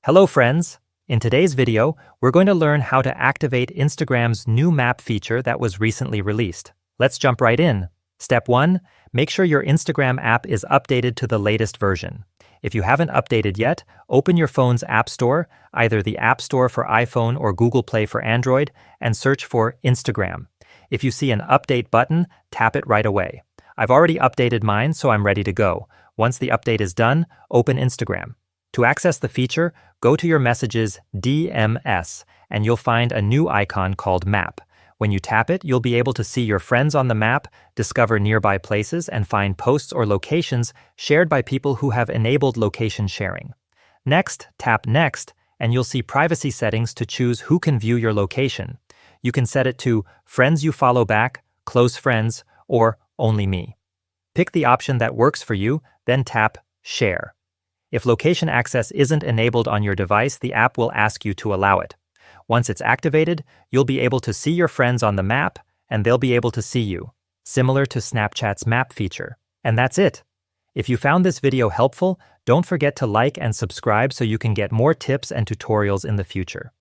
Hello friends! In today's video, we're going to learn how to activate Instagram's new map feature that was recently released. Let's jump right in. Step 1. Make sure your Instagram app is updated to the latest version. If you haven't updated yet, open your phone's App Store, either the App Store for iPhone or Google Play for Android, and search for Instagram. If you see an update button, tap it right away. I've already updated mine, so I'm ready to go. Once the update is done, open Instagram. To access the feature, go to your Messages DMS, and you'll find a new icon called Map. When you tap it, you'll be able to see your friends on the map, discover nearby places, and find posts or locations shared by people who have enabled location sharing. Next, tap Next, and you'll see privacy settings to choose who can view your location. You can set it to Friends you follow back, Close friends, or Only me. Pick the option that works for you, then tap Share. If location access isn't enabled on your device, the app will ask you to allow it. Once it's activated, you'll be able to see your friends on the map, and they'll be able to see you, similar to Snapchat's map feature. And that's it. If you found this video helpful, don't forget to like and subscribe so you can get more tips and tutorials in the future.